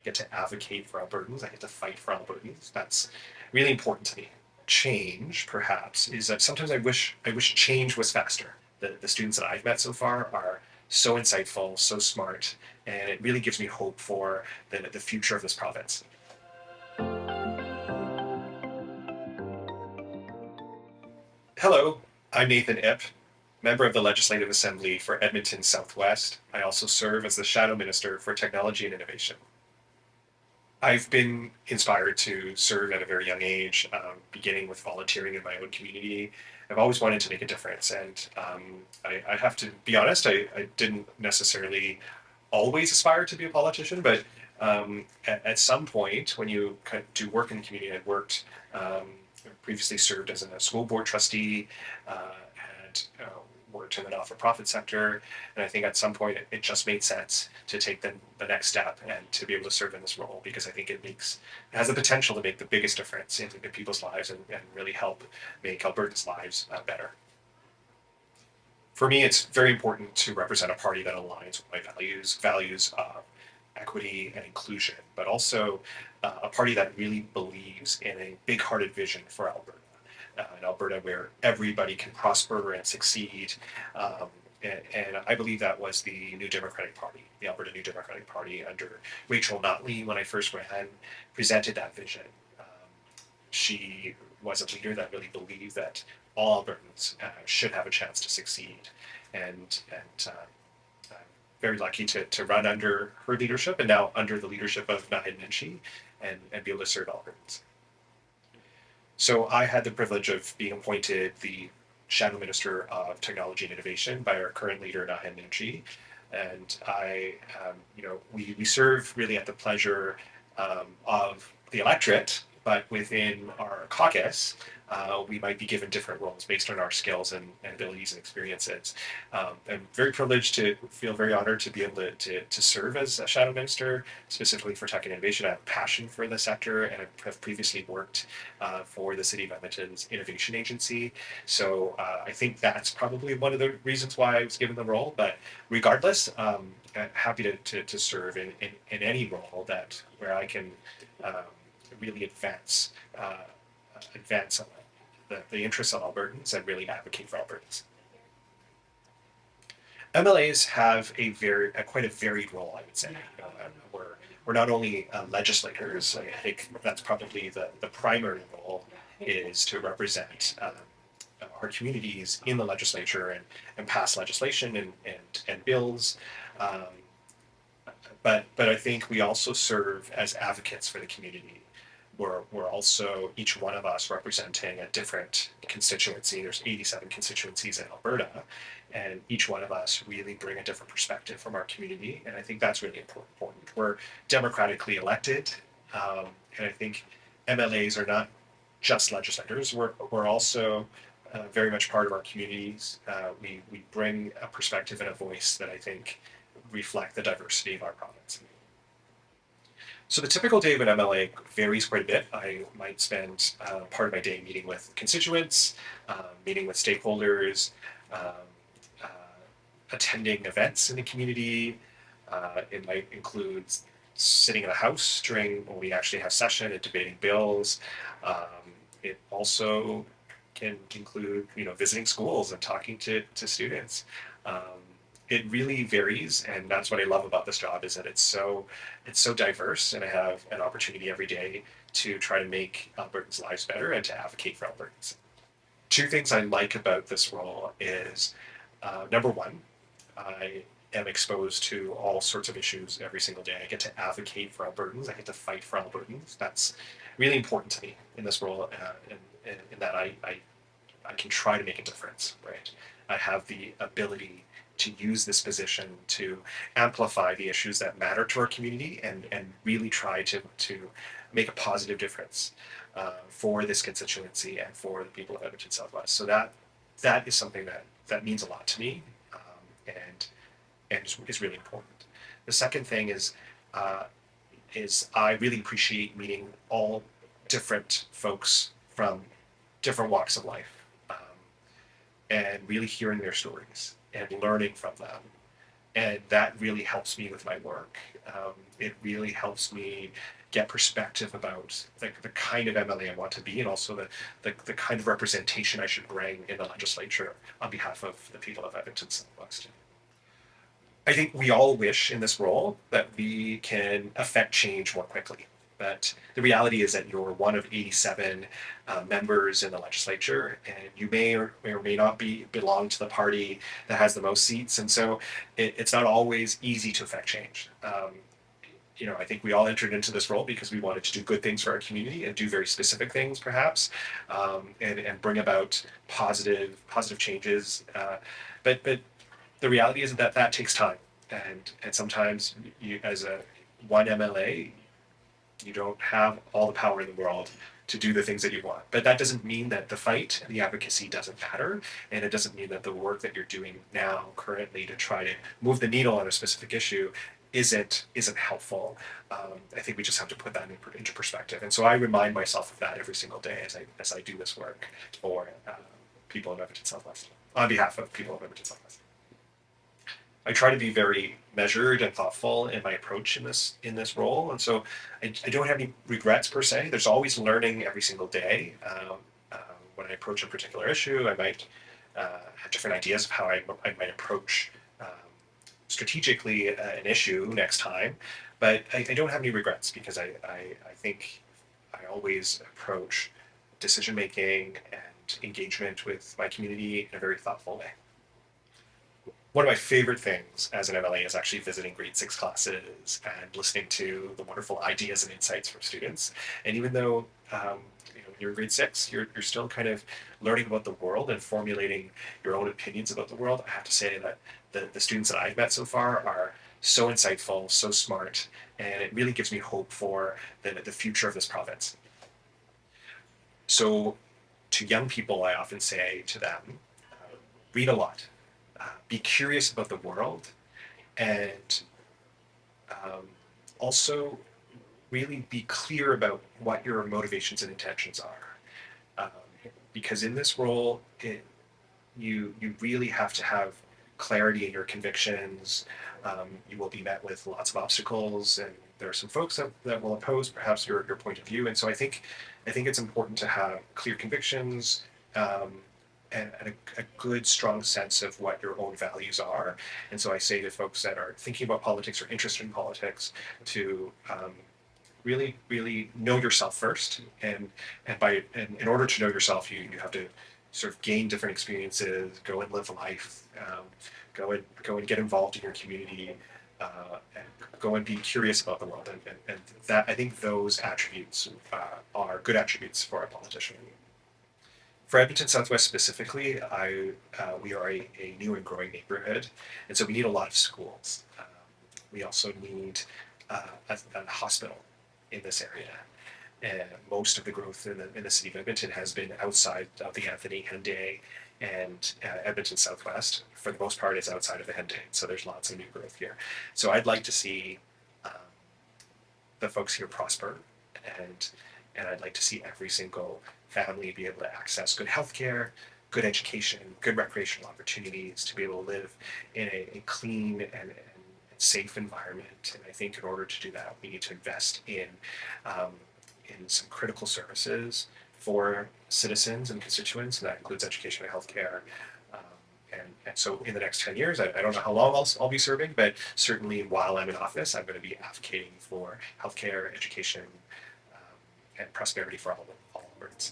get to advocate for Albertans. I get to fight for Albertans. That's really important to me. Change, perhaps, is that sometimes I wish change was faster. The students that I've met so far are so insightful, so smart, and it really gives me hope for the future of this province. Hello, I'm Nathan Ipp, member of the Legislative Assembly for Edmonton Southwest. I also serve as the Shadow Minister for Technology and Innovation. I've been inspired to serve at a very young age, beginning with volunteering in my own community. I've always wanted to make a difference, and I have to be honest, I didn't necessarily always aspire to be a politician, but at some point, when you kind of do work in the community, I worked, previously served as a school board trustee, had worked in the not-for-profit sector, and I think at some point it just made sense to take the next step and to be able to serve in this role because I think it has the potential to make the biggest difference in people's lives and really help make Albertans' lives better. For me, it's very important to represent a party that aligns with my values of equity and inclusion, but also a party that really believes in a big-hearted vision for Alberta. An Alberta where everybody can prosper and succeed. Um, and I believe that was the New Democratic Party, the Alberta New Democratic Party under Rachel Notley when I first ran, presented that vision. She was a leader that really believed that all Albertans should have a chance to succeed. And I'm very lucky to run under her leadership and now under the leadership of Maheskumar and be able to serve Albertans. So I had the privilege of being appointed the Shadow Minister of Technology and Innovation by our current leader, Naheed Nenshi. And we serve really at the pleasure of the electorate, but within our caucus, we might be given different roles based on our skills and abilities and experiences. I'm very privileged to feel very honored to be able to serve as a shadow minister, specifically for tech and innovation. I have a passion for the sector and I have previously worked for the City of Edmonton's innovation agency. So I think that's probably one of the reasons why I was given the role. But regardless, I'm happy to serve in any role where I can really advance the interests of Albertans and really advocate for Albertans. MLAs have quite a varied role, I would say. We're not only legislators. I think that's probably the primary role is to represent our communities in the legislature and pass legislation and bills. Um, but I think we also serve as advocates for the community. We're also each one of us representing a different constituency. There's 87 constituencies in Alberta, and each one of us really bring a different perspective from our community. And I think that's really important. We're democratically elected, and I think MLAs are not just legislators. We're also very much part of our communities. We bring a perspective and a voice that I think reflect the diversity of our province. So the typical day of an MLA varies quite a bit. I might spend part of my day meeting with constituents, meeting with stakeholders, um, uh, attending events in the community. It might include sitting in the house during when we actually have session and debating bills. It also can include, visiting schools and talking to students. Um, it really varies, and that's what I love about this job is that it's so diverse, and I have an opportunity every day to try to make Albertans' lives better and to advocate for Albertans. Two things I like about this role is number one, I am exposed to all sorts of issues every single day. I get to advocate for Albertans. I get to fight for Albertans. That's really important to me in this role, in that I can try to make a difference. Right, I have the ability to use this position to amplify the issues that matter to our community and really try to make a positive difference for this constituency and for the people of Edmonton Southwest. So that is something that means a lot to me, and is really important. The second thing uh, is I really appreciate meeting all different folks from different walks of life, and really hearing their stories and learning from them. And that really helps me with my work. It really helps me get perspective about the kind of MLA I want to be, and also the kind of representation I should bring in the legislature on behalf of the people of Edmonton Southwest. I think we all wish in this role that we can affect change more quickly. But the reality is that you're one of 87 members in the legislature, and you may not belong to the party that has the most seats, and so it's not always easy to affect change. I think we all entered into this role because we wanted to do good things for our community and do very specific things, perhaps, and bring about positive changes. But the reality is that takes time, and sometimes you, as a one MLA, you don't have all the power in the world to do the things that you want. But that doesn't mean that the fight and the advocacy doesn't matter, and it doesn't mean that the work that you're doing now, currently, to try to move the needle on a specific issue isn't helpful. I think we just have to put that into perspective, and so I remind myself of that every single day as I do this work for people of Edmonton Southwest, on behalf of people of Edmonton Southwest. I try to be very measured and thoughtful in my approach in this role, and so I don't have any regrets per se. There's always learning every single day. When I approach a particular issue, I might have different ideas of how I might approach strategically an issue next time, but I don't have any regrets because I think I always approach decision making and engagement with my community in a very thoughtful way. One of my favorite things as an MLA is actually visiting grade 6 classes and listening to the wonderful ideas and insights from students. And even though you're in grade 6, you're still kind of learning about the world and formulating your own opinions about the world. I have to say that the students that I've met so far are so insightful, so smart, and it really gives me hope for the future of this province. So to young people, I often say to them, read a lot. Be curious about the world, and also really be clear about what your motivations and intentions are. Because in this role, you really have to have clarity in your convictions. You will be met with lots of obstacles, and there are some folks that will oppose perhaps your point of view. And so I think it's important to have clear convictions. And a good, strong sense of what your own values are. And so I say to folks that are thinking about politics or interested in politics to really, really know yourself first. And in order to know yourself, you have to sort of gain different experiences, go and live life, go and get involved in your community, and go and be curious about the world. And that, I think those attributes are good attributes for a politician. For Edmonton Southwest specifically, we are a new and growing neighborhood, and so we need a lot of schools. We also need a hospital in this area, and most of the growth in the city of Edmonton has been outside of the Anthony, Henday, and Edmonton Southwest. For the most part, is outside of the Henday, so there's lots of new growth here. So I'd like to see the folks here prosper, and I'd like to see every single family be able to access good healthcare, good education, good recreational opportunities, to be able to live in a clean and safe environment. And I think in order to do that, we need to invest in some critical services for citizens and constituents, and that includes education and healthcare. And so in the next 10 years, I don't know how long I'll be serving, but certainly while I'm in office, I'm going to be advocating for healthcare, education, and prosperity for all Albertans.